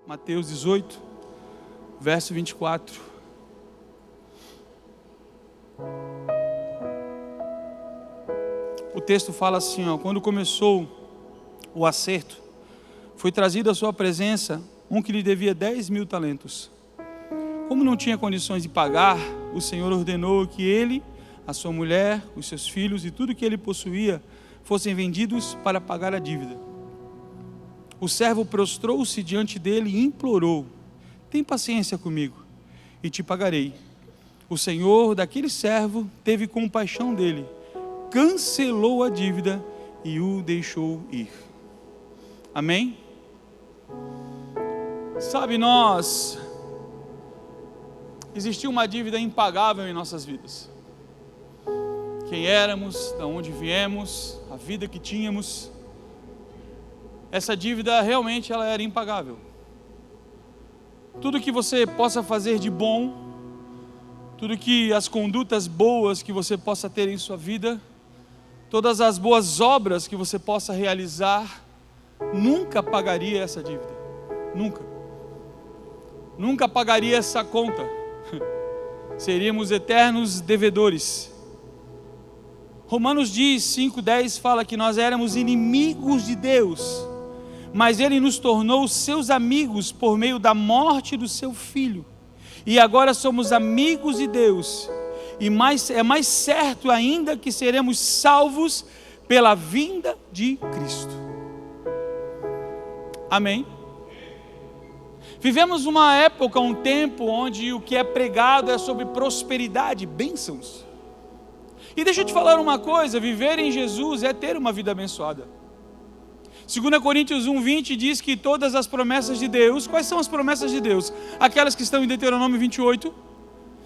Mateus 18, verso 24. O texto fala assim, quando começou o acerto, foi trazido à sua presença um que lhe devia 10.000 talentos. Como não tinha condições de pagar, o Senhor ordenou que ele, a sua mulher, os seus filhos e tudo que ele possuía fossem vendidos para pagar a dívida. O servo prostrou-se diante dele e implorou: tem paciência comigo e te pagarei. O senhor daquele servo teve compaixão dele, cancelou a dívida e o deixou ir. Amém? Sabe, existia uma dívida impagável em nossas vidas. Quem éramos, de onde viemos, a vida que tínhamos, essa dívida realmente ela era impagável. Tudo que você possa fazer de bom, tudo que as condutas boas que você possa ter em sua vida, todas as boas obras que você possa realizar, nunca pagaria essa dívida. Nunca pagaria essa conta. Seríamos eternos devedores. Romanos 5:10 fala que nós éramos inimigos de Deus, mas Ele nos tornou seus amigos por meio da morte do seu Filho. E agora somos amigos de Deus. E é mais certo ainda que seremos salvos pela vinda de Cristo. Amém? Vivemos uma época, um tempo, onde o que é pregado é sobre prosperidade, bênçãos. E deixa eu te falar uma coisa, viver em Jesus é ter uma vida abençoada. 2 Coríntios 1:20 diz que todas as promessas de Deus, quais são as promessas de Deus? Aquelas que estão em Deuteronômio 28,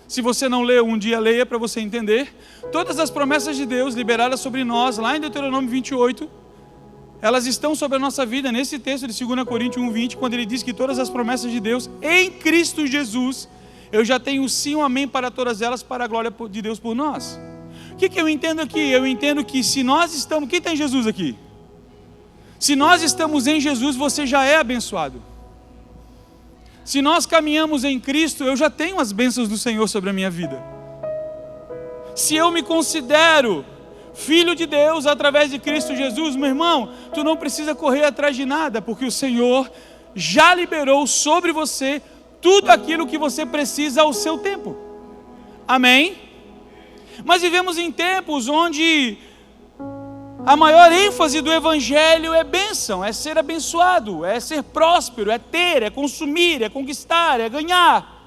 se você não leu, um dia leia para você entender. Todas as promessas de Deus liberadas sobre nós, lá em Deuteronômio 28, elas estão sobre a nossa vida, nesse texto de 2 Coríntios 1:20, quando ele diz que todas as promessas de Deus, em Cristo Jesus, eu já tenho sim um amém para todas elas, para a glória de Deus por nós. O que eu entendo aqui? Eu entendo que se nós estamos... Quem tem Jesus aqui? Se nós estamos em Jesus, você já é abençoado. Se nós caminhamos em Cristo, eu já tenho as bênçãos do Senhor sobre a minha vida. Se eu me considero filho de Deus através de Cristo Jesus, meu irmão, tu não precisa correr atrás de nada, porque o Senhor já liberou sobre você tudo aquilo que você precisa ao seu tempo. Amém? Mas vivemos em tempos onde a maior ênfase do Evangelho é bênção, é ser abençoado, é ser próspero, é ter, é consumir, é conquistar, é ganhar.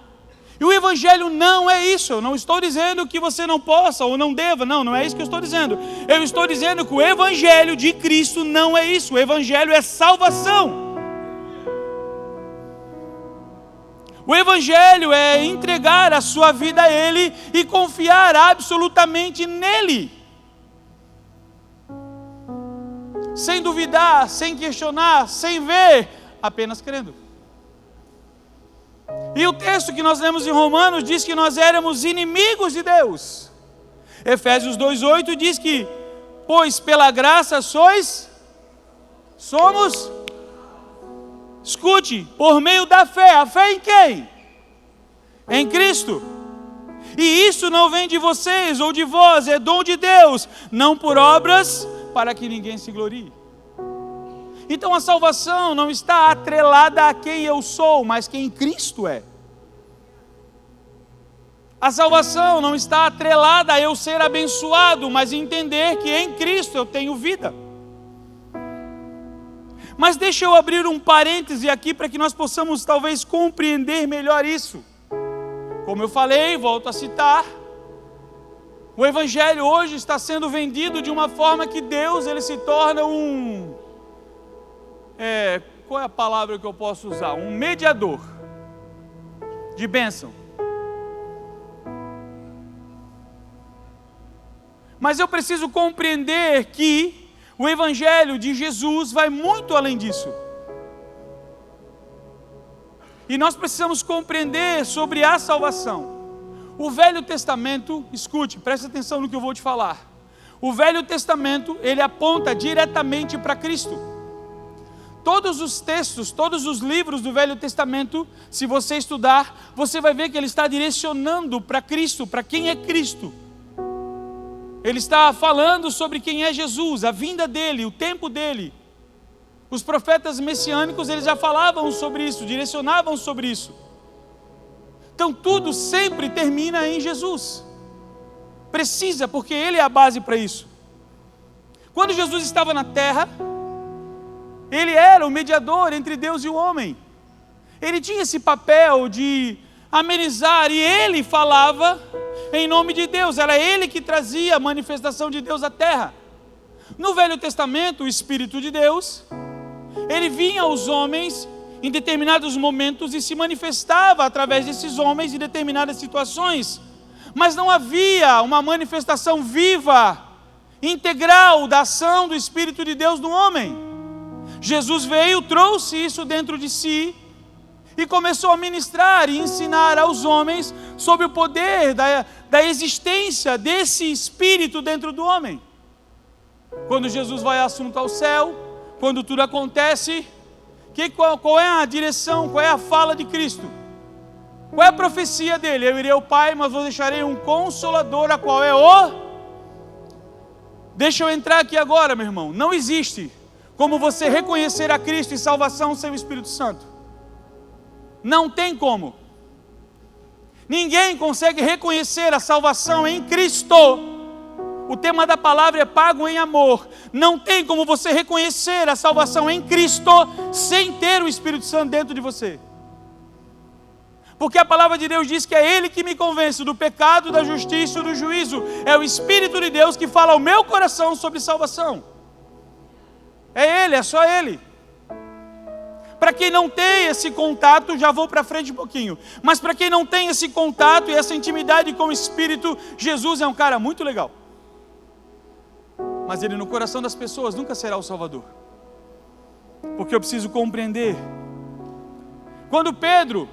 E o Evangelho não é isso. Eu não estou dizendo que você não possa ou não deva, não é isso que eu estou dizendo. Eu estou dizendo que o Evangelho de Cristo não é isso. O Evangelho é salvação. O Evangelho é entregar a sua vida a Ele e confiar absolutamente nele. Sem duvidar, sem questionar, sem ver, apenas crendo. E o texto que nós lemos em Romanos diz que nós éramos inimigos de Deus. Efésios 2:8 diz que, pois pela graça somos, escute, por meio da fé. A fé em quem? Em Cristo. E isso não vem de vocês ou de vós, é dom de Deus, não por obras, para que ninguém se glorie. Então a salvação não está atrelada a quem eu sou, mas quem Cristo é. A salvação não está atrelada a eu ser abençoado, mas entender que em Cristo eu tenho vida. Mas deixa eu abrir um parêntese aqui para que nós possamos talvez compreender melhor isso. Como eu falei, volto a citar, o Evangelho hoje está sendo vendido de uma forma que Deus ele se torna qual é a palavra que eu posso usar? Um mediador de bênção. Mas eu preciso compreender que o Evangelho de Jesus vai muito além disso. E nós precisamos compreender sobre a salvação. O Velho Testamento, escute, preste atenção no que eu vou te falar. O Velho Testamento, ele aponta diretamente para Cristo. Todos os textos, todos os livros do Velho Testamento, se você estudar, você vai ver que ele está direcionando para Cristo, para quem é Cristo. Ele está falando sobre quem é Jesus, a vinda dele, o tempo dele. Os profetas messiânicos, eles já falavam sobre isso, direcionavam sobre isso. Então tudo sempre termina em Jesus. Precisa, porque ele é a base para isso. Quando Jesus estava na terra, ele era o mediador entre Deus e o homem. Ele tinha esse papel de amenizar, e ele falava em nome de Deus. Era ele que trazia a manifestação de Deus à terra. No Velho Testamento, o Espírito de Deus, ele vinha aos homens em determinados momentos e se manifestava através desses homens em determinadas situações. Mas não havia uma manifestação viva, integral da ação do Espírito de Deus no homem. Jesus veio, trouxe isso dentro de si e começou a ministrar e ensinar aos homens sobre o poder da existência desse Espírito dentro do homem. Quando Jesus vai assunto ao céu, quando tudo acontece, qual é a direção, qual é a fala de Cristo? Qual é a profecia dele? Eu irei ao Pai, mas vos deixarei um Consolador, a qual é o... Deixa eu entrar aqui agora, meu irmão. Não existe como você reconhecer a Cristo e salvação sem o Espírito Santo. Não tem como. Ninguém consegue reconhecer a salvação em Cristo. O tema da palavra é pago em amor. Não tem como você reconhecer a salvação em Cristo sem ter o Espírito Santo dentro de você. Porque a palavra de Deus diz que é Ele que me convence do pecado, da justiça e do juízo. É o Espírito de Deus que fala ao meu coração sobre salvação. É Ele, é só Ele. Para quem não tem esse contato, já vou para frente um pouquinho. Mas para quem não tem esse contato e essa intimidade com o Espírito, Jesus é um cara muito legal. Mas Ele no coração das pessoas nunca será o Salvador. Porque eu preciso compreender.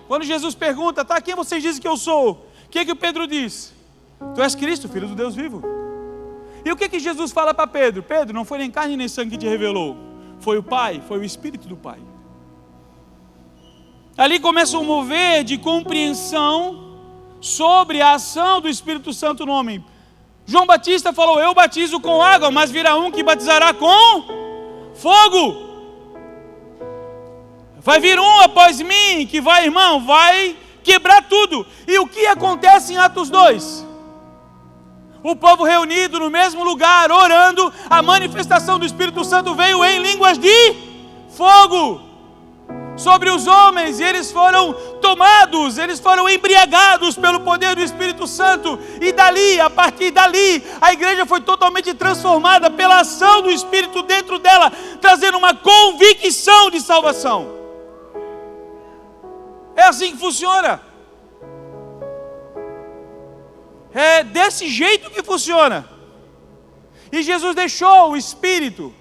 Quando Jesus pergunta, tá, quem vocês dizem que eu sou? O que o Pedro diz? Tu és Cristo, Filho do Deus vivo. E o que Jesus fala para Pedro? Pedro, não foi nem carne nem sangue que te revelou. Foi o Pai, foi o Espírito do Pai. Ali começa um mover de compreensão sobre a ação do Espírito Santo no homem. João Batista falou, eu batizo com água, mas virá um que batizará com fogo. Vai vir um após mim, que vai, irmão, vai quebrar tudo. E o que acontece em Atos 2? O povo reunido no mesmo lugar, orando, a manifestação do Espírito Santo veio em línguas de fogo sobre os homens, e eles foram tomados, eles foram embriagados pelo poder do Espírito Santo, e dali, a partir dali, a igreja foi totalmente transformada pela ação do Espírito dentro dela, trazendo uma convicção de salvação. É assim que funciona. É desse jeito que funciona. E Jesus deixou o Espírito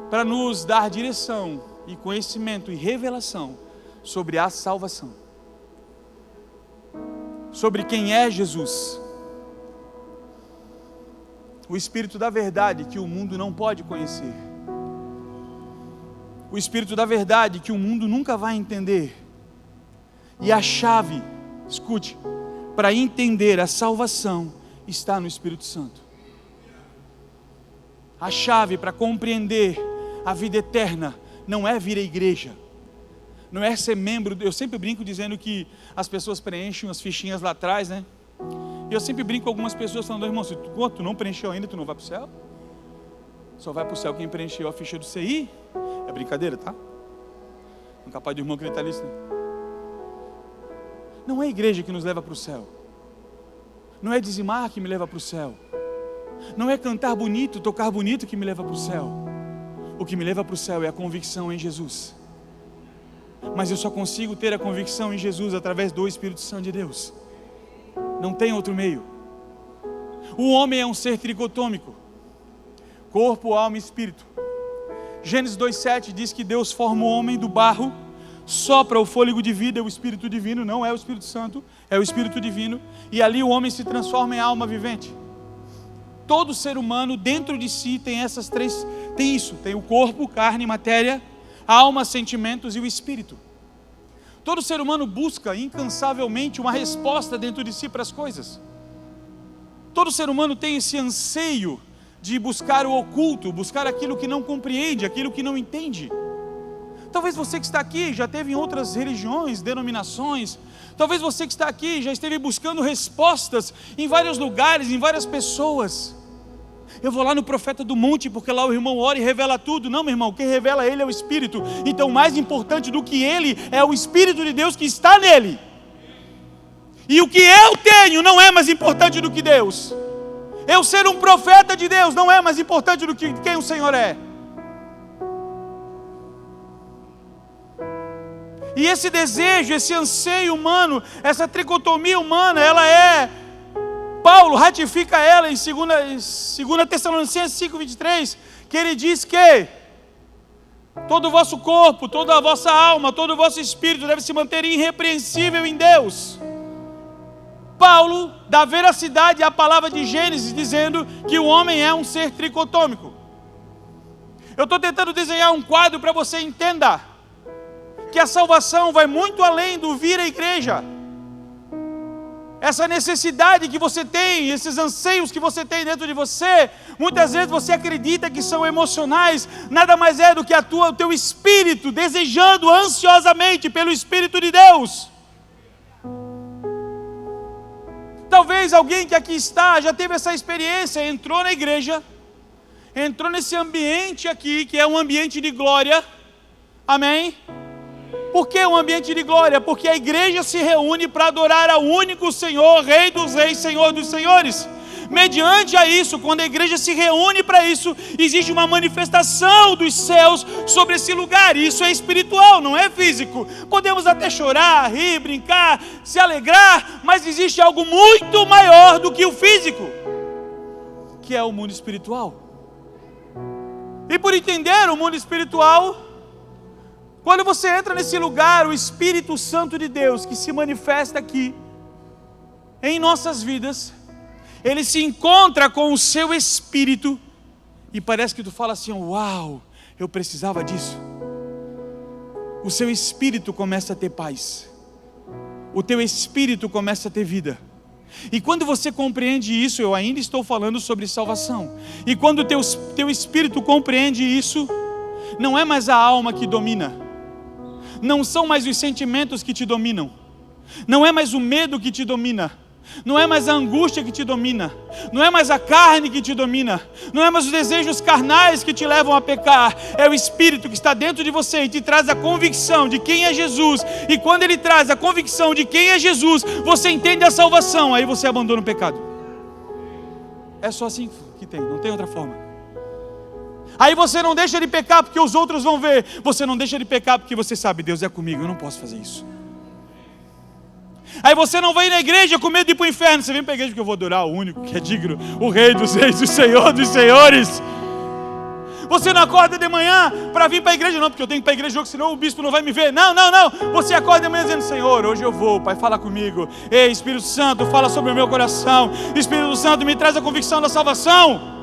para nos dar direção e conhecimento e revelação sobre a salvação, sobre quem é Jesus, o Espírito da verdade que o mundo não pode conhecer, o Espírito da verdade que o mundo nunca vai entender. E a chave, escute, para entender a salvação está no Espírito Santo. A chave para compreender a vida eterna não é vir à igreja, não é ser membro. Eu sempre brinco dizendo que as pessoas preenchem as fichinhas lá atrás, né? E eu sempre brinco com algumas pessoas falando, irmão, se tu não preencheu ainda, tu não vai para o céu? Só vai para o céu quem preencheu a ficha do CI. É brincadeira, tá? Não é capaz de irmão que ele está ali. Não é a igreja que nos leva para o céu. Não é dizimar que me leva para o céu. Não é cantar bonito, tocar bonito que me leva para o céu. O que me leva para o céu é a convicção em Jesus. Mas eu só consigo ter a convicção em Jesus através do Espírito Santo de Deus. Não tem outro meio. O homem é um ser tricotômico: corpo, alma e espírito. Gênesis 2,7 diz que Deus forma o homem do barro, sopra o fôlego de vida, é o Espírito Divino, não é o Espírito Santo, é o Espírito Divino, e ali o homem se transforma em alma vivente. Todo ser humano dentro de si tem essas três, tem o corpo, carne, matéria, alma, sentimentos e o espírito. Todo ser humano busca incansavelmente uma resposta dentro de si para as coisas. Todo ser humano tem esse anseio de buscar o oculto, buscar aquilo que não compreende, aquilo que não entende. Talvez você que está aqui já esteve em outras religiões, denominações. Talvez você que está aqui já esteve buscando respostas em vários lugares, em várias pessoas. Eu vou lá no profeta do monte, porque lá o irmão ora e revela tudo. Não, meu irmão, quem revela ele é o Espírito. Então mais importante do que ele é o Espírito de Deus que está nele. E o que eu tenho não é mais importante do que Deus. Eu ser um profeta de Deus não é mais importante do que quem o Senhor é. E esse desejo, esse anseio humano, essa tricotomia humana, Paulo ratifica ela em 2 Tessalonicenses 5,23, que ele diz que todo o vosso corpo, toda a vossa alma, todo o vosso espírito deve se manter irrepreensível em Deus. Paulo dá veracidade à palavra de Gênesis, dizendo que o homem é um ser tricotômico. Eu estou tentando desenhar um quadro para você entender que a salvação vai muito além do vir à igreja. Essa necessidade que você tem, esses anseios que você tem dentro de você, muitas vezes você acredita que são emocionais, nada mais é do que o teu espírito desejando ansiosamente pelo Espírito de Deus. Talvez alguém que aqui está já teve essa experiência, entrou na igreja, entrou nesse ambiente aqui, que é um ambiente de glória, amém? Por que um ambiente de glória? Porque a igreja se reúne para adorar ao único Senhor, Rei dos Reis, Senhor dos Senhores. Mediante a isso, quando a igreja se reúne para isso, existe uma manifestação dos céus sobre esse lugar. E isso é espiritual, não é físico. Podemos até chorar, rir, brincar, se alegrar, mas existe algo muito maior do que o físico, que é o mundo espiritual. E por entender o mundo espiritual, quando você entra nesse lugar, o Espírito Santo de Deus que se manifesta aqui em nossas vidas, ele se encontra com o seu espírito e parece que tu fala assim: uau, eu precisava disso. O seu espírito começa a ter paz, o teu espírito começa a ter vida. E quando você compreende isso, eu ainda estou falando sobre salvação, e quando o teu espírito compreende isso, não é mais a alma que domina, não são mais os sentimentos que te dominam, não é mais o medo que te domina, não é mais a angústia que te domina, não é mais a carne que te domina, não é mais os desejos carnais que te levam a pecar. É o Espírito que está dentro de você e te traz a convicção de quem é Jesus. E quando Ele traz a convicção de quem é Jesus, você entende a salvação, aí você abandona o pecado. É só assim que tem, não tem outra forma. Aí você não deixa de pecar porque os outros vão ver, você não deixa de pecar porque você sabe: Deus é comigo, eu não posso fazer isso. Aí você não vai na igreja com medo de ir para o inferno, você vem para a igreja porque eu vou adorar o único que é digno, o Rei dos Reis, o Senhor dos Senhores. Você não acorda de manhã para vir para a igreja, não, porque eu tenho que ir para a igreja, senão o bispo não vai me ver. Não, não, não. Você acorda de manhã dizendo: Senhor, hoje eu vou, Pai, fala comigo. Ei, Espírito Santo, fala sobre o meu coração. Espírito Santo, me traz a convicção da salvação.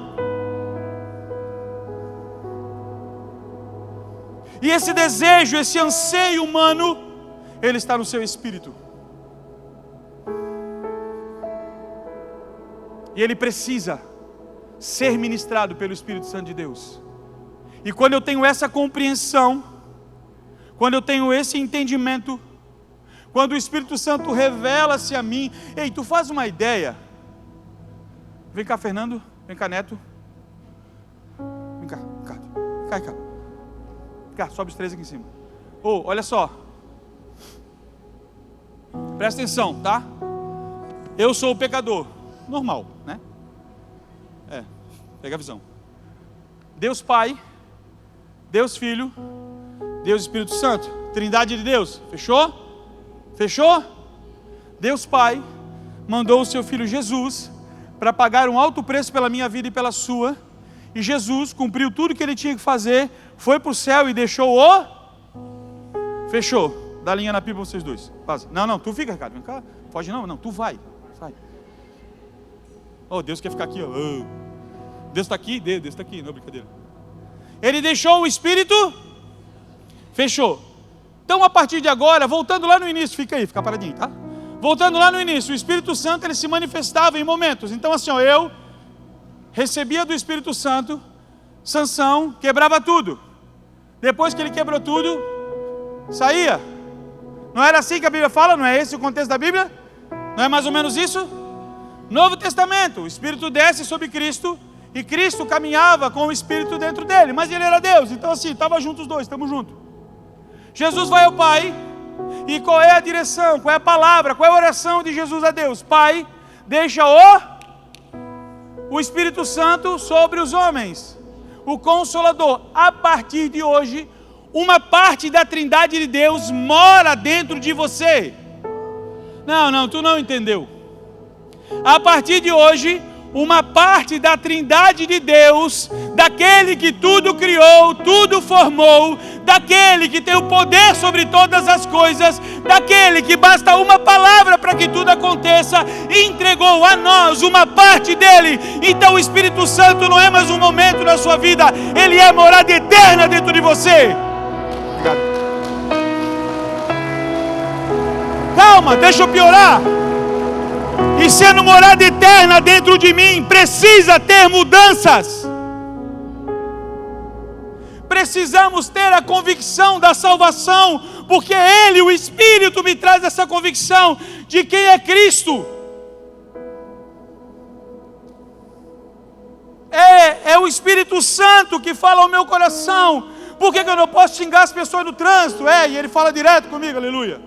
E esse desejo, esse anseio humano, ele está no seu espírito. E ele precisa ser ministrado pelo Espírito Santo de Deus. E quando eu tenho essa compreensão, quando eu tenho esse entendimento, quando o Espírito Santo revela-se a mim, ei, tu faz uma ideia. Vem cá, Fernando, vem cá, Neto. Vem cá, cá, cá. Cá, sobe os três aqui em cima. Olha só. Presta atenção, tá? Eu sou o pecador. Normal, né? Pega a visão. Deus Pai, Deus Filho, Deus Espírito Santo, Trindade de Deus. Fechou? Fechou? Deus Pai mandou o seu Filho Jesus para pagar um alto preço pela minha vida e pela sua. E Jesus cumpriu tudo o que ele tinha que fazer, foi para o céu e deixou o... Fechou. Dá a linha na pipa vocês dois. Passa. Não, tu fica, Ricardo. Vem cá. Foge não, tu vai. Oh, Deus quer ficar aqui, ó. Deus está aqui? Deus está aqui, não é brincadeira. Ele deixou o Espírito, fechou. Então, a partir de agora, voltando lá no início, fica paradinho, tá? Voltando lá no início, o Espírito Santo, ele se manifestava em momentos. Então, assim, ó, eu recebia do Espírito Santo, Sansão quebrava tudo. Depois que ele quebrou tudo, saía. Não era assim que a Bíblia fala? Não é esse o contexto da Bíblia? Não é mais ou menos isso? Novo Testamento, o Espírito desce sobre Cristo e Cristo caminhava com o Espírito dentro dele, mas ele era Deus, então assim, estava junto os dois, estamos juntos. Jesus vai ao Pai, e qual é a direção, qual é a palavra, qual é a oração de Jesus a Deus? Pai, deixa o Espírito Santo sobre os homens, o Consolador. A partir de hoje, uma parte da Trindade de Deus mora dentro de você. Não, tu não entendeu. A partir de hoje, uma parte da Trindade de Deus, daquele que tudo criou, tudo formou, daquele que tem o poder sobre todas as coisas, daquele que basta uma palavra para que tudo aconteça, entregou a nós uma parte dele. Então o Espírito Santo não é mais um momento na sua vida, ele é morada eterna dentro de você. Obrigado. Calma, deixa eu piorar. E sendo morada eterna dentro de mim, precisa ter mudanças. Precisamos ter a convicção da salvação, porque Ele, o Espírito, me traz essa convicção de quem é Cristo. É o Espírito Santo que fala ao meu coração. Por que eu não posso xingar as pessoas no trânsito? E Ele fala direto comigo, aleluia.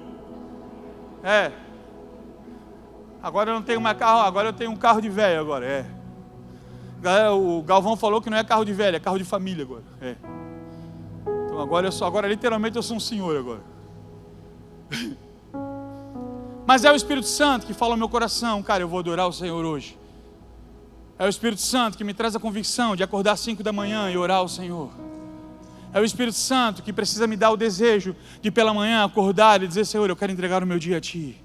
Agora eu não tenho mais carro, agora eu tenho um carro de velho agora, O Galvão falou que não é carro de velho, é carro de família agora, Então agora literalmente eu sou um senhor agora. Mas é o Espírito Santo que fala ao meu coração, cara, eu vou adorar o Senhor hoje. É o Espírito Santo que me traz a convicção de acordar às 5 da manhã e orar ao Senhor. É o Espírito Santo que precisa me dar o desejo de pela manhã acordar e dizer, Senhor, eu quero entregar o meu dia a Ti.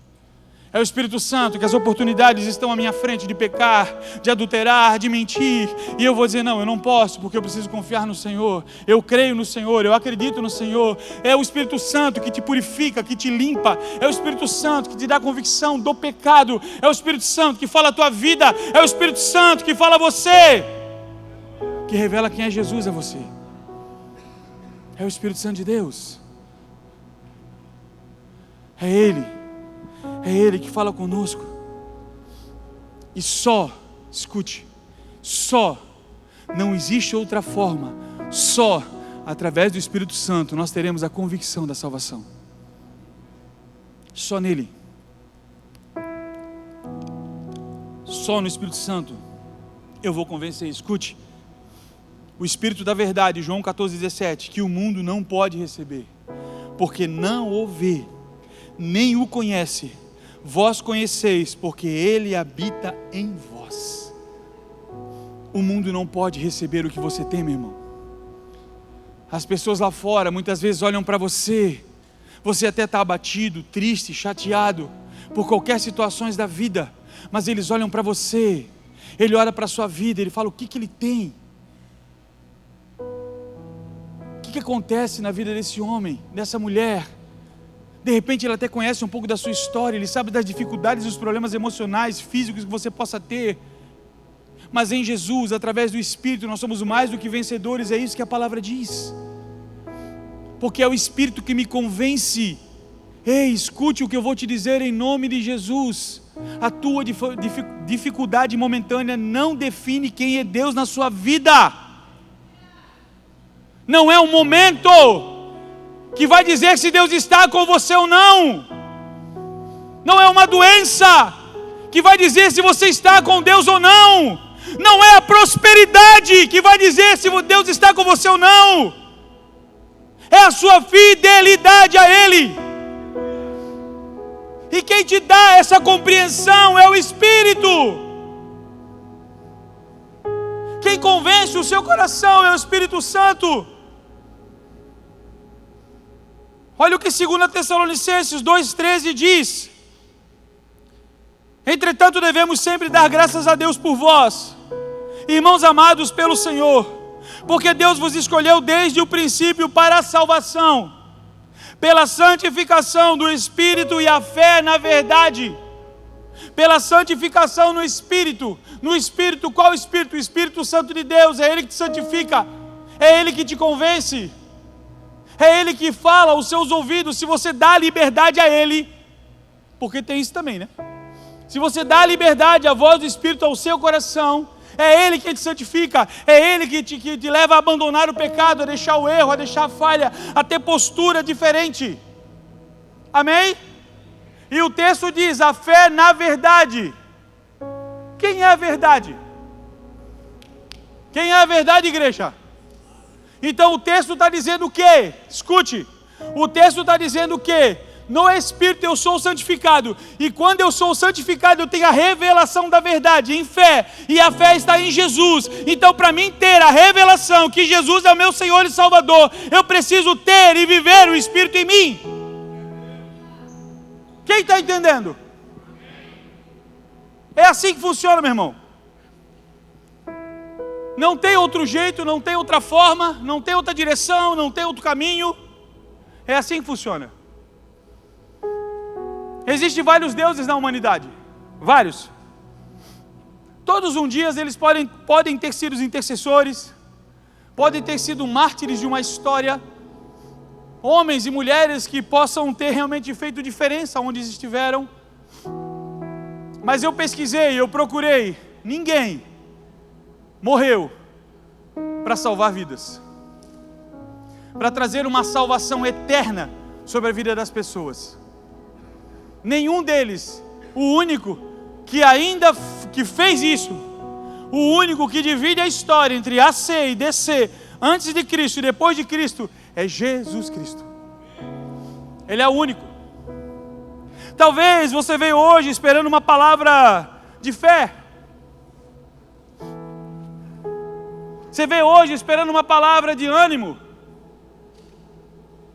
É o Espírito Santo que as oportunidades estão à minha frente de pecar, de adulterar, de mentir, e eu vou dizer, não, eu não posso, porque eu preciso confiar no Senhor, eu creio no Senhor, eu acredito no Senhor. É o Espírito Santo que te purifica, que te limpa, é o Espírito Santo que te dá convicção do pecado, é o Espírito Santo que fala a tua vida, é o Espírito Santo que fala a você, que revela quem é Jesus a você. É o Espírito Santo de Deus. É Ele que fala conosco. E escute, não existe outra forma, só através do Espírito Santo nós teremos a convicção da salvação. Só nele. Só no Espírito Santo eu vou convencer. Escute, o Espírito da verdade, João 14,17, que o mundo não pode receber, porque não o vê, nem o conhece. Vós conheceis, porque Ele habita em vós. O mundo não pode receber o que você tem, meu irmão. As pessoas lá fora muitas vezes olham para você. Você até está abatido, triste, chateado por qualquer situações da vida, mas eles olham para você. Ele olha para a sua vida, ele fala o que ele tem. O que acontece na vida desse homem, dessa mulher? De repente ele até conhece um pouco da sua história, ele sabe das dificuldades e dos problemas emocionais, físicos que você possa ter. Mas em Jesus, através do Espírito, nós somos mais do que vencedores, é isso que a palavra diz. Porque é o Espírito que me convence. Ei, escute o que eu vou te dizer em nome de Jesus. A tua dificuldade momentânea não define quem é Deus na sua vida. Não é um momento que vai dizer se Deus está com você ou não. Não é uma doença que vai dizer se você está com Deus ou não. Não é a prosperidade que vai dizer se Deus está com você ou não. É a sua fidelidade a Ele. E quem te dá essa compreensão é o Espírito. Quem convence o seu coração é o Espírito Santo. Olha o que 2 Tessalonicenses 2,13 diz: entretanto devemos sempre dar graças a Deus por vós, Irmãos amados pelo Senhor, porque Deus vos escolheu desde o princípio para a salvação, pela santificação do Espírito e a fé na verdade. Pela santificação no Espírito. No Espírito, qual Espírito? O Espírito Santo de Deus, é Ele que te santifica, é Ele que te convence, é Ele que fala aos seus ouvidos, se você dá liberdade a Ele, porque tem isso também, né? Se você dá liberdade à voz do Espírito ao seu coração, é Ele que te santifica, é Ele que te leva a abandonar o pecado, a deixar o erro, a deixar a falha, a ter postura diferente. Amém? E o texto diz, a fé na verdade. Quem é a verdade? Quem é a verdade, igreja? Então o texto está dizendo o quê? Escute, o texto está dizendo o quê? No Espírito eu sou santificado, e quando eu sou santificado eu tenho a revelação da verdade em fé, e a fé está em Jesus. Então para mim ter a revelação que Jesus é o meu Senhor e Salvador, eu preciso ter e viver o Espírito em mim. Quem está entendendo? É assim que funciona, meu irmão. Não tem outro jeito, não tem outra forma, não tem outra direção, não tem outro caminho. É assim que funciona. Existem vários deuses na humanidade. Vários. Todos um dia eles podem ter sido os intercessores, podem ter sido mártires de uma história, homens e mulheres que possam ter realmente feito diferença onde estiveram. Mas eu pesquisei, eu procurei, ninguém morreu para salvar vidas, para trazer uma salvação eterna sobre a vida das pessoas. Nenhum deles, o único que fez isso, o único que divide a história entre AC e DC, antes de Cristo e depois de Cristo, é Jesus Cristo. Ele é o único. Talvez você veio hoje esperando uma palavra de fé. Você veio hoje esperando uma palavra de ânimo.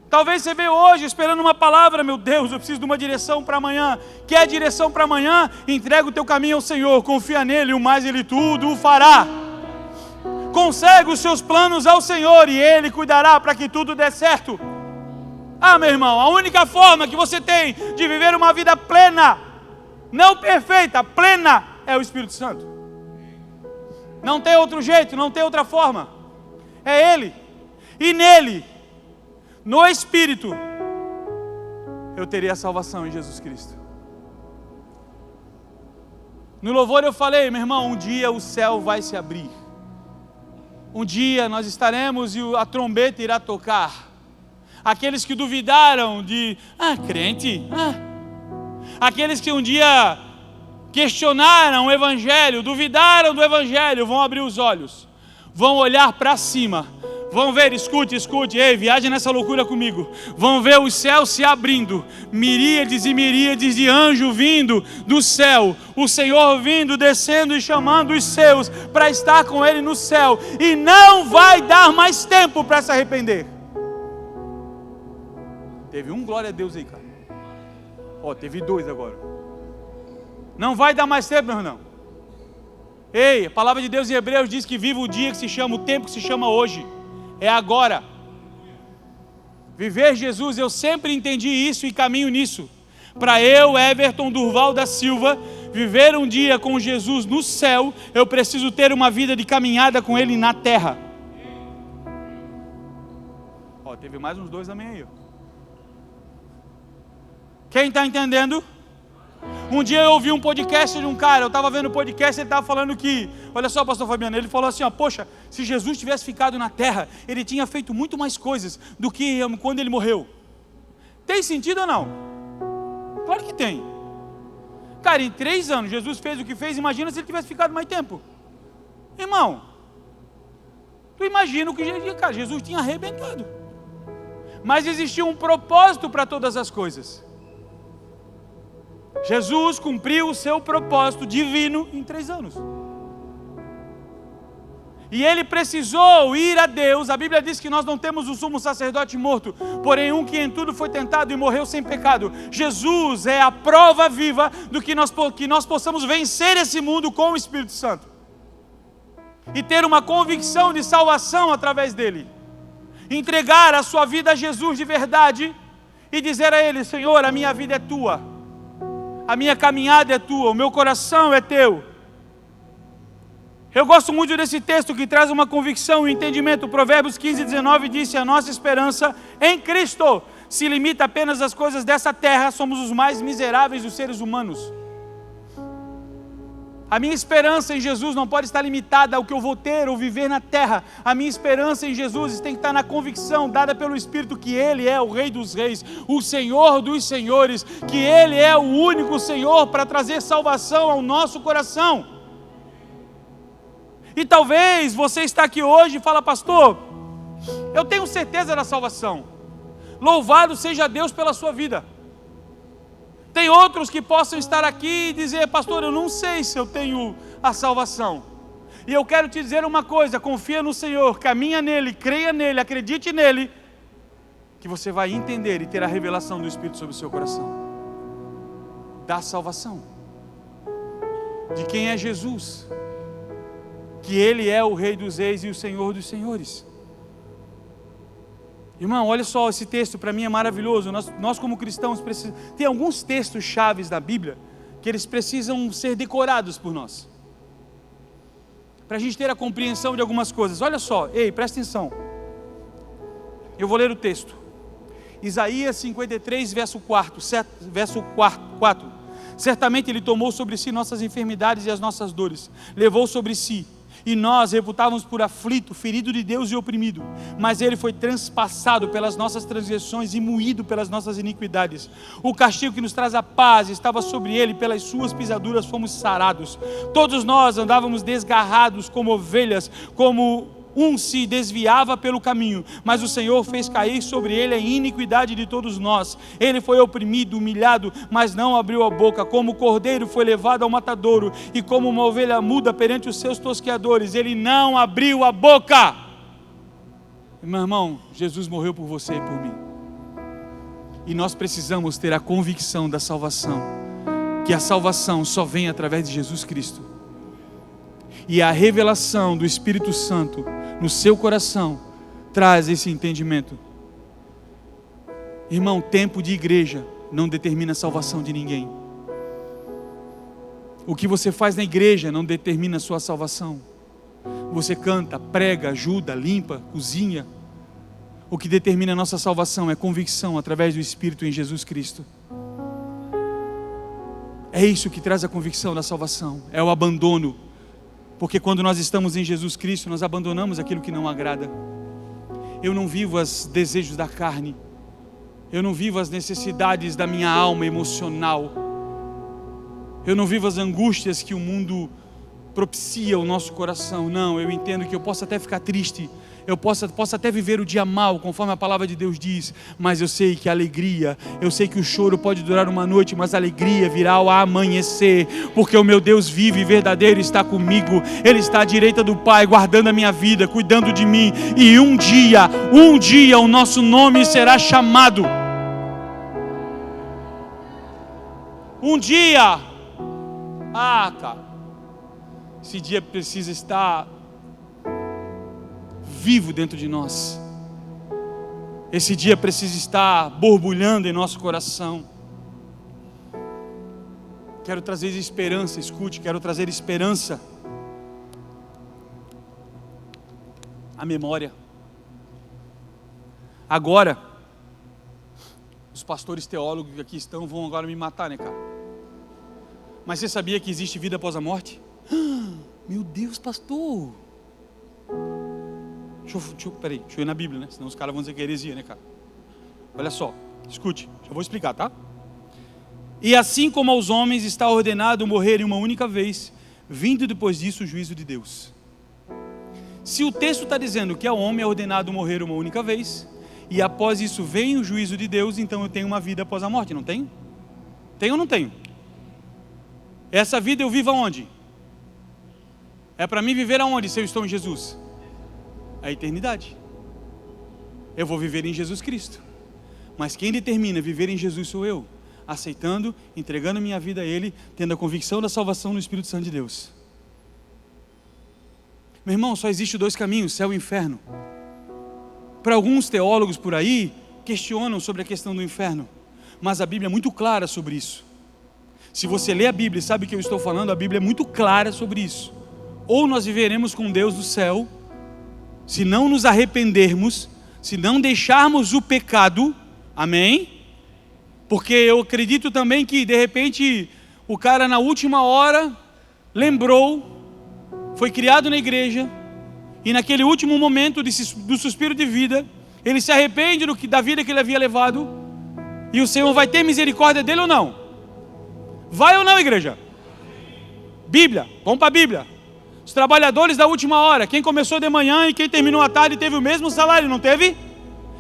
Talvez você veio hoje esperando uma palavra, meu Deus, eu preciso de uma direção para amanhã. Quer a direção para amanhã? Entrega o teu caminho ao Senhor, confia nele, o mais Ele tudo o fará. Consegue os seus planos ao Senhor e Ele cuidará para que tudo dê certo. Ah, meu irmão, a única forma que você tem de viver uma vida plena, não perfeita, plena, é o Espírito Santo. Não tem outro jeito, não tem outra forma. É Ele. E nele, no Espírito, eu teria a salvação em Jesus Cristo. No louvor eu falei, meu irmão, um dia o céu vai se abrir. Um dia nós estaremos e a trombeta irá tocar. Aqueles que duvidaram de, crente, aqueles que um dia questionaram o Evangelho, duvidaram do Evangelho, vão abrir os olhos, vão olhar para cima, vão ver, escute, ei, viaja nessa loucura comigo, vão ver os céus se abrindo, miríades e miríades de anjos vindo do céu, o Senhor vindo, descendo e chamando os seus para estar com Ele no céu, e não vai dar mais tempo para se arrepender. Teve um glória a Deus aí, cara. Teve dois agora. Não vai dar mais tempo, meu irmão. Ei, a palavra de Deus em Hebreus diz que vive o dia que se chama, o tempo que se chama hoje. É agora. Viver Jesus, eu sempre entendi isso e caminho nisso. Para eu, Everton Durval da Silva, viver um dia com Jesus no céu, eu preciso ter uma vida de caminhada com Ele na terra. Teve mais uns dois amém aí. Quem está entendendo? Um dia eu ouvi um podcast de um cara, eu estava vendo o podcast, ele estava falando que, olha só, pastor Fabiano, ele falou assim, poxa, se Jesus tivesse ficado na terra, ele tinha feito muito mais coisas do que quando ele morreu. Tem sentido ou não? Claro que tem. Cara, em 3 anos, Jesus fez o que fez, imagina se ele tivesse ficado mais tempo. Irmão, tu imagina o que Jesus tinha arrebentado. Mas existia um propósito para todas as coisas. Jesus cumpriu o seu propósito divino em 3 anos. E ele precisou ir a Deus. A Bíblia diz que nós não temos um sumo sacerdote morto, porém um que em tudo foi tentado e morreu sem pecado. Jesus é a prova viva do que nós possamos vencer esse mundo com o Espírito Santo. e ter uma convicção de salvação através dele. Entregar a sua vida a Jesus de verdade e dizer a Ele: Senhor, a minha vida é Tua, a minha caminhada é Tua, o meu coração é Teu. Eu gosto muito desse texto que traz uma convicção e um entendimento. Provérbios 15:19 diz: a nossa esperança em Cristo se limita apenas às coisas dessa terra, somos os mais miseráveis dos seres humanos. A minha esperança em Jesus não pode estar limitada ao que eu vou ter ou viver na terra. A minha esperança em Jesus tem que estar na convicção dada pelo Espírito que Ele é o Rei dos Reis, o Senhor dos Senhores, que Ele é o único Senhor para trazer salvação ao nosso coração. E talvez você está aqui hoje e fala: pastor, eu tenho certeza da salvação. Louvado seja Deus pela sua vida. Tem outros que possam estar aqui e dizer: pastor, eu não sei se eu tenho a salvação. E eu quero te dizer uma coisa: confia no Senhor, caminha nele, creia nele, acredite nele, que você vai entender e ter a revelação do Espírito sobre o seu coração, da salvação, de quem é Jesus, que Ele é o Rei dos Reis e o Senhor dos Senhores. Irmão, olha só, esse texto para mim é maravilhoso. Nós como cristãos precisamos... Tem alguns textos chaves da Bíblia que eles precisam ser decorados por nós, para a gente ter a compreensão de algumas coisas. Olha só, ei, presta atenção. Eu vou ler o texto. Isaías 53, verso 4. Certamente Ele tomou sobre si nossas enfermidades e as nossas dores, levou sobre si, e nós reputávamos por aflito, ferido de Deus e oprimido. Mas Ele foi transpassado pelas nossas transgressões e moído pelas nossas iniquidades. O castigo que nos traz a paz estava sobre Ele, pelas suas pisaduras fomos sarados. Todos nós andávamos desgarrados como ovelhas, como um se desviava pelo caminho, mas o Senhor fez cair sobre Ele a iniquidade de todos nós. Ele foi oprimido, humilhado, mas não abriu a boca. Como o cordeiro foi levado ao matadouro, e como uma ovelha muda perante os seus tosqueadores, Ele não abriu a boca. Meu irmão, Jesus morreu por você e por mim, e nós precisamos ter a convicção da salvação, que a salvação só vem através de Jesus Cristo, e a revelação do Espírito Santo no seu coração traz esse entendimento. Irmão, tempo de igreja não determina a salvação de ninguém. O que você faz na igreja não determina a sua salvação. Você canta, prega, ajuda, limpa, cozinha. O que determina a nossa salvação é convicção através do Espírito em Jesus Cristo. É isso que traz a convicção da salvação, é o abandono. Porque quando nós estamos em Jesus Cristo, nós abandonamos aquilo que não agrada. Eu não vivo os desejos da carne, eu não vivo as necessidades da minha alma emocional, eu não vivo as angústias que o mundo propicia ao nosso coração. Não, eu entendo que eu posso até ficar triste, eu posso até viver o dia mal, conforme a palavra de Deus diz, mas eu sei que a alegria, eu sei que o choro pode durar uma noite, mas a alegria virá ao amanhecer, porque o meu Deus vive e verdadeiro está comigo. Ele está à direita do Pai, guardando a minha vida, cuidando de mim, e um dia o nosso nome será chamado. Um dia, cara, esse dia precisa estar vivo dentro de nós. Esse dia precisa estar borbulhando em nosso coração. Quero trazer esperança, escute, quero trazer esperança à memória. Agora, os pastores teólogos que aqui estão vão agora me matar, né, cara? Mas você sabia que existe vida após a morte? Meu Deus, pastor! Peraí, deixa eu ir na Bíblia, né? Senão os caras vão dizer que é heresia, né, cara? Olha só, escute, já vou explicar, tá? E assim como aos homens está ordenado morrerem uma única vez, vindo depois disso o juízo de Deus. Se o texto está dizendo que ao homem é ordenado morrer uma única vez, e após isso vem o juízo de Deus, então eu tenho uma vida após a morte, não tenho? Tenho ou não tenho? Essa vida eu vivo aonde? É para mim viver aonde se eu estou em Jesus? A eternidade. Eu vou viver em Jesus Cristo, mas quem determina viver em Jesus sou eu, aceitando, entregando minha vida a Ele, tendo a convicção da salvação no Espírito Santo de Deus. Meu irmão, só existe dois caminhos, céu e inferno. Para alguns teólogos por aí, questionam sobre a questão do inferno, mas a Bíblia é muito clara sobre isso. Se você lê a Bíblia e sabe o que eu estou falando, a Bíblia é muito clara sobre isso. Ou nós viveremos com Deus do céu, se não nos arrependermos, se não deixarmos o pecado, amém? Porque eu acredito também que de repente o cara na última hora lembrou, foi criado na igreja, e naquele último momento do suspiro de vida, ele se arrepende da vida que ele havia levado, e o Senhor vai ter misericórdia dele ou não? Vai ou não, igreja? Bíblia, vamos para a Bíblia. Os trabalhadores da última hora, quem começou de manhã e quem terminou à tarde teve o mesmo salário, não teve?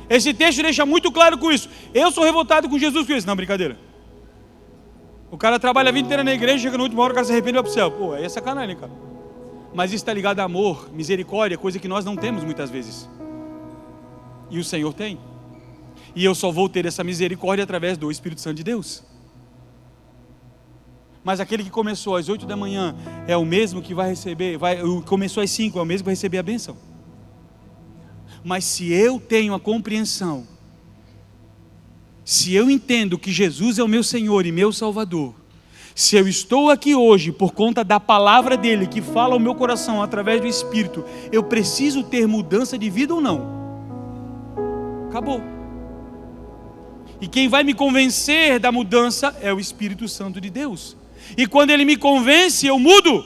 Esse texto deixa muito claro com isso. Eu sou revoltado com Jesus com isso. Não, brincadeira. O cara trabalha a vida inteira na igreja, chega na última hora, o cara se arrepende e vai para o céu. Pô, aí é sacanagem, cara. Mas isso está ligado a amor, misericórdia, coisa que nós não temos muitas vezes. E o Senhor tem. E eu só vou ter essa misericórdia através do Espírito Santo de Deus. Mas aquele que começou às 8 da manhã é o mesmo que vai receber, começou às 5, é o mesmo que vai receber a bênção. Mas se eu tenho a compreensão, se eu entendo que Jesus é o meu Senhor e meu Salvador, se eu estou aqui hoje por conta da palavra dele que fala ao meu coração através do Espírito, eu preciso ter mudança de vida ou não? Acabou. E quem vai me convencer da mudança é o Espírito Santo de Deus. E quando ele me convence, eu mudo.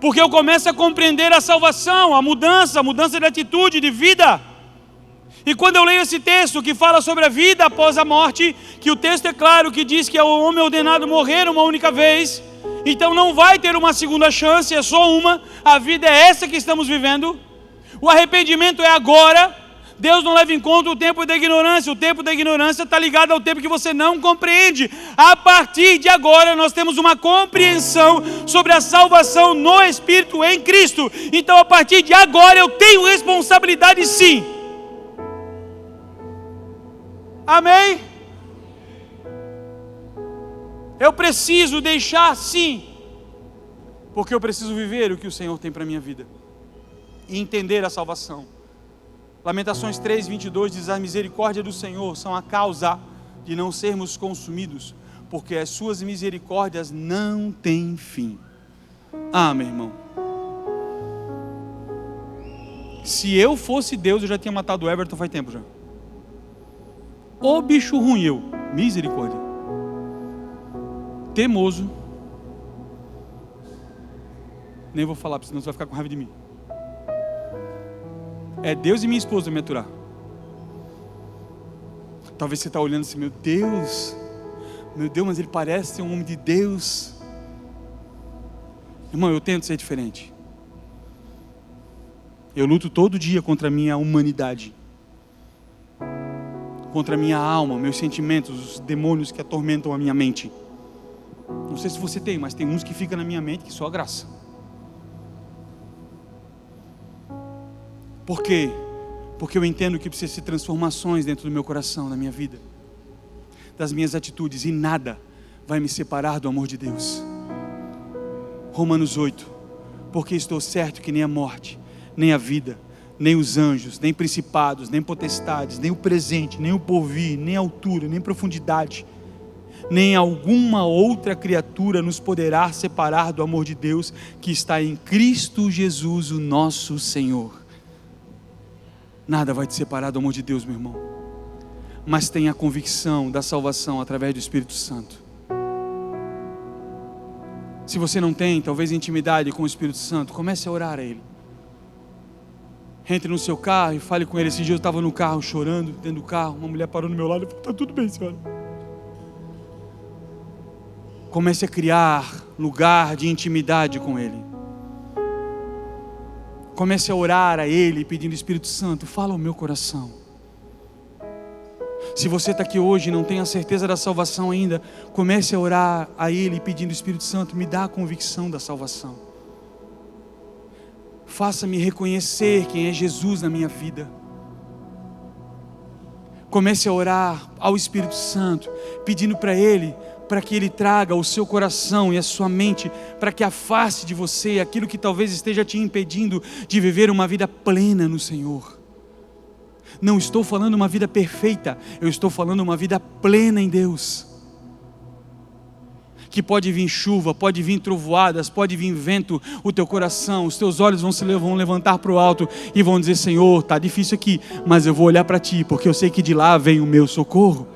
Porque eu começo a compreender a salvação, a mudança de atitude, de vida. E quando eu leio esse texto que fala sobre a vida após a morte, que o texto é claro, que diz que é o homem ordenado morrer uma única vez, então não vai ter uma segunda chance, é só uma, a vida é essa que estamos vivendo, o arrependimento é agora. Deus não leva em conta o tempo da ignorância. O tempo da ignorância está ligado ao tempo que você não compreende. A partir de agora nós temos uma compreensão sobre a salvação no Espírito em Cristo. Então a partir de agora eu tenho responsabilidade sim. Amém? Eu preciso deixar sim. Porque eu preciso viver o que o Senhor tem para a minha vida. E entender a salvação. Lamentações 3:22 diz: a misericórdia do Senhor são a causa de não sermos consumidos, porque as suas misericórdias não têm fim. Ah, meu irmão, se eu fosse Deus, eu já tinha matado o Everton faz tempo já. Ô bicho ruim eu, misericórdia. Teimoso. Nem vou falar, senão você vai ficar com raiva de mim. É Deus e minha esposa me aturar. Talvez você está olhando assim, meu Deus, mas ele parece ser um homem de Deus. Irmão, eu tento ser diferente. Eu luto todo dia contra a minha humanidade, contra a minha alma, meus sentimentos, os demônios que atormentam a minha mente. Não sei se você tem, mas tem uns que ficam na minha mente que só a graça. Por quê? Porque eu entendo que precisa ser transformações dentro do meu coração, na minha vida, das minhas atitudes, e nada vai me separar do amor de Deus. Romanos 8: porque estou certo que nem a morte, nem a vida, nem os anjos, nem principados, nem potestades, nem o presente, nem o porvir, nem a altura, nem profundidade, nem alguma outra criatura nos poderá separar do amor de Deus que está em Cristo Jesus, o nosso Senhor. Nada vai te separar do amor de Deus, meu irmão. Mas tenha a convicção da salvação através do Espírito Santo. Se você não tem, talvez, intimidade com o Espírito Santo, comece a orar a Ele. Entre no seu carro e fale com Ele. Esse dia eu estava no carro chorando, dentro do carro, uma mulher parou no meu lado e falou: está tudo bem, senhora. Comece a criar lugar de intimidade com Ele. Comece a orar a Ele, pedindo: Espírito Santo, fala ao meu coração. Se você está aqui hoje e não tem a certeza da salvação ainda, comece a orar a Ele, pedindo: Espírito Santo, me dá a convicção da salvação. Faça-me reconhecer quem é Jesus na minha vida. Comece a orar ao Espírito Santo, pedindo para Ele para que Ele traga o seu coração e a sua mente, para que afaste de você aquilo que talvez esteja te impedindo de viver uma vida plena no Senhor. Não estou falando uma vida perfeita, eu estou falando uma vida plena em Deus. Que pode vir chuva, pode vir trovoadas, pode vir vento, o teu coração, os teus olhos vão levantar para o alto e vão dizer: Senhor, está difícil aqui, mas eu vou olhar para Ti, porque eu sei que de lá vem o meu socorro.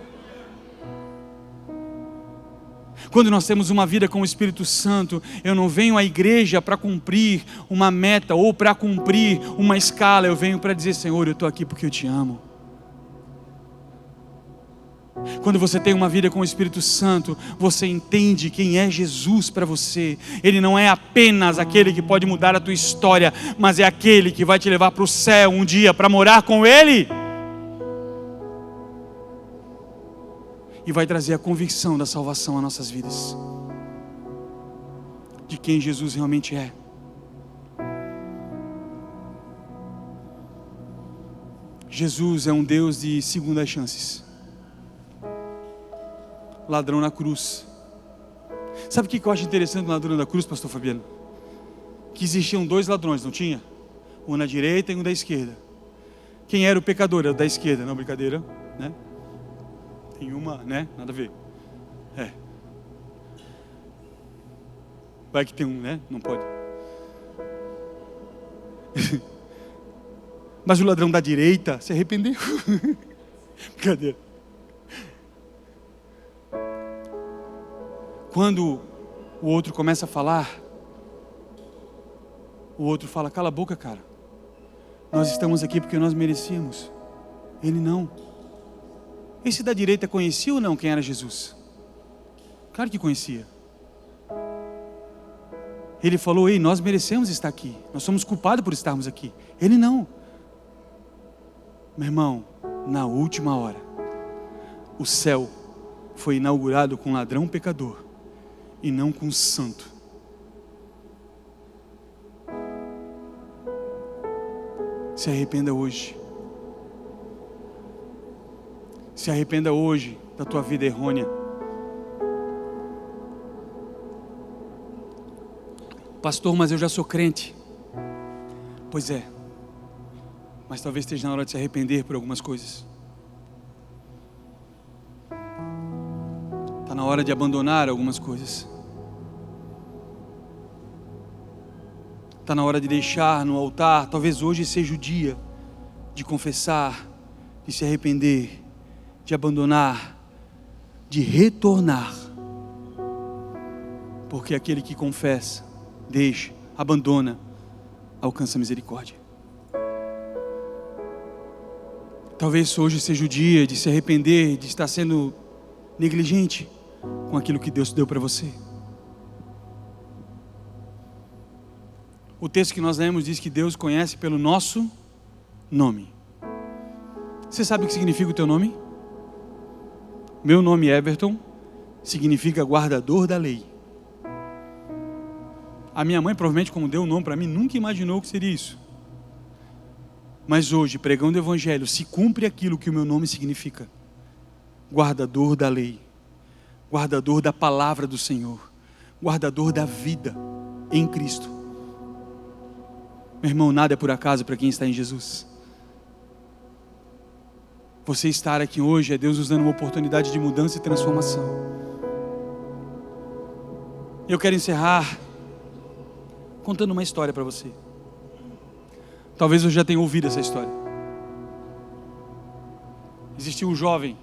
Quando nós temos uma vida com o Espírito Santo, eu não venho à igreja para cumprir uma meta ou para cumprir uma escala, eu venho para dizer: Senhor, eu estou aqui porque eu Te amo. Quando você tem uma vida com o Espírito Santo, você entende quem é Jesus para você. Ele não é apenas aquele que pode mudar a tua história, mas é aquele que vai te levar para o céu um dia para morar com Ele. E vai trazer a convicção da salvação às nossas vidas, de quem Jesus realmente é. Jesus é um Deus de segundas chances. Ladrão na cruz. Sabe o que eu acho interessante no ladrão da cruz, pastor Fabiano? Que existiam dois ladrões, não tinha? Um na direita e um da esquerda. Quem era o pecador? Era o da esquerda, não, brincadeira, né? Tem uma, né? Nada a ver. Vai que tem um, né? Não pode. Mas o ladrão da direita se arrependeu. Brincadeira. Quando o outro começa a falar, o outro fala: cala a boca, cara. Nós estamos aqui porque nós merecíamos. Ele não. Esse da direita conhecia ou não quem era Jesus? Claro que conhecia. Ele falou: ei, nós merecemos estar aqui. Nós somos culpados por estarmos aqui. Ele não. Meu irmão, na última hora, o céu foi inaugurado com um ladrão pecador e não com um santo. Se arrependa hoje. Se arrependa hoje da tua vida errônea. Pastor, mas eu já sou crente. Pois é. Mas talvez esteja na hora de se arrepender por algumas coisas. Está na hora de abandonar algumas coisas. Está na hora de deixar no altar. Talvez hoje seja o dia de confessar, de se arrepender, de abandonar, de retornar. Porque aquele que confessa, deixa, abandona, alcança a misericórdia. Talvez hoje seja o dia de se arrepender, de estar sendo negligente com aquilo que Deus deu para você. O texto que nós lemos diz que Deus conhece pelo nosso nome. Você sabe o que significa o teu nome? Meu nome, Everton, significa guardador da lei. A minha mãe, provavelmente, como deu o nome para mim, nunca imaginou que seria isso. Mas hoje, pregando o Evangelho, se cumpre aquilo que o meu nome significa: guardador da lei, guardador da palavra do Senhor, guardador da vida em Cristo. Meu irmão, nada é por acaso para quem está em Jesus. Você estar aqui hoje é Deus nos dando uma oportunidade de mudança e transformação. Eu quero encerrar contando uma história para você. Talvez eu já tenha ouvido essa história. Existia um jovem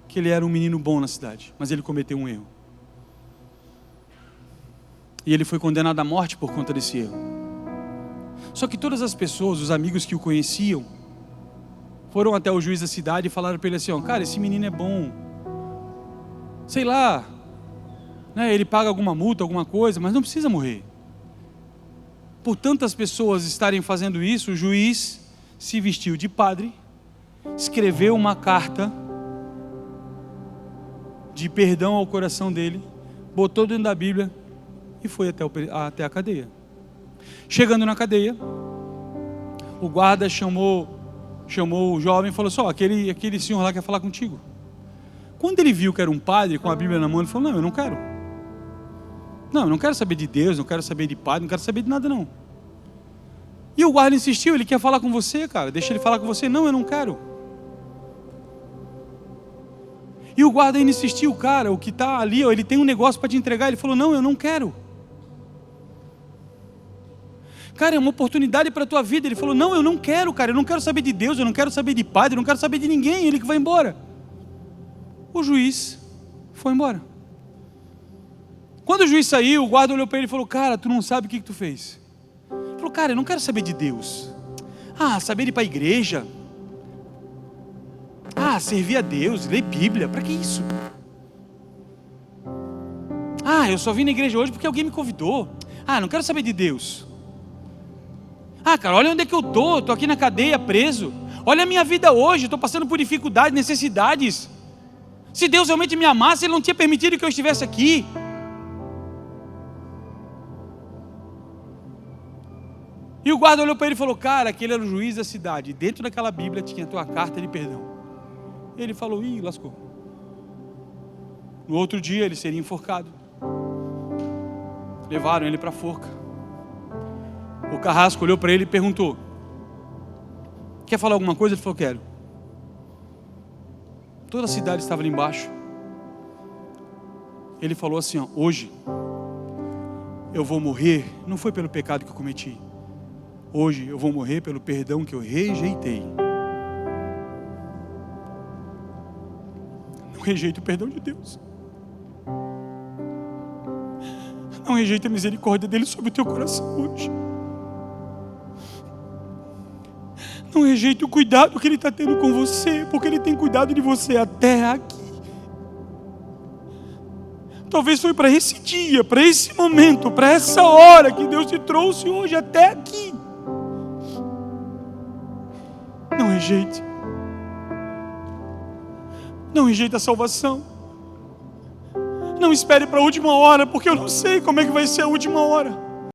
que ele era um menino bom na cidade, mas ele cometeu um erro. E ele foi condenado à morte por conta desse erro. Só que todas as pessoas, os amigos que o conheciam, foram até o juiz da cidade e falaram para ele assim: ó, cara, esse menino é bom. Sei lá, né, ele paga alguma multa, alguma coisa, mas não precisa morrer. Por tantas pessoas estarem fazendo isso, o juiz se vestiu de padre, escreveu uma carta de perdão ao coração dele, botou dentro da Bíblia e foi até a cadeia. Chegando na cadeia, o guarda chamou o jovem e falou assim: ó, aquele senhor lá quer falar contigo. Quando ele viu que era um padre com a Bíblia na mão, ele falou: não, eu não quero. Não, eu não quero saber de Deus, não quero saber de padre, não quero saber de nada não. E o guarda insistiu: ele quer falar com você, cara, deixa ele falar com você. Não, eu não quero. E o guarda ainda insistiu: cara, o que está ali, ó, ele tem um negócio para te entregar. Ele falou: não, eu não quero. Cara, é uma oportunidade para a tua vida. Ele falou: não, eu não quero, cara, eu não quero saber de Deus, eu não quero saber de padre, eu não quero saber de ninguém. Ele que vai embora. O juiz foi embora. Quando o juiz saiu, o guarda olhou para ele e falou: cara, tu não sabe o que tu fez. Ele falou: cara, eu não quero saber de Deus. Saber ir para a igreja. Servir a Deus, ler Bíblia, para que isso? Eu só vim na igreja hoje porque alguém me convidou. Não quero saber de Deus. Cara, olha onde é que eu estou aqui na cadeia, preso. Olha a minha vida hoje, estou passando por dificuldades, necessidades. Se Deus realmente me amasse, Ele não tinha permitido que eu estivesse aqui. E o guarda olhou para ele e falou: cara, aquele era o juiz da cidade. Dentro daquela Bíblia tinha a tua carta de perdão. Ele falou: ih, lascou. No outro dia ele seria enforcado. Levaram ele para a forca. O carrasco olhou para ele e perguntou: quer falar alguma coisa? Ele falou: quero. Toda a cidade estava ali embaixo. Ele falou assim: hoje eu vou morrer, não foi pelo pecado que eu cometi. Hoje eu vou morrer pelo perdão que eu rejeitei. Não rejeita o perdão de Deus. Não rejeita a misericórdia dele sobre o teu coração hoje. Não rejeita o cuidado que Ele está tendo com você, porque Ele tem cuidado de você até aqui. Talvez foi para esse dia, para esse momento, para essa hora que Deus te trouxe hoje até aqui. Não rejeite. Não rejeite a salvação. Não espere para a última hora, porque eu não sei como é que vai ser a última hora.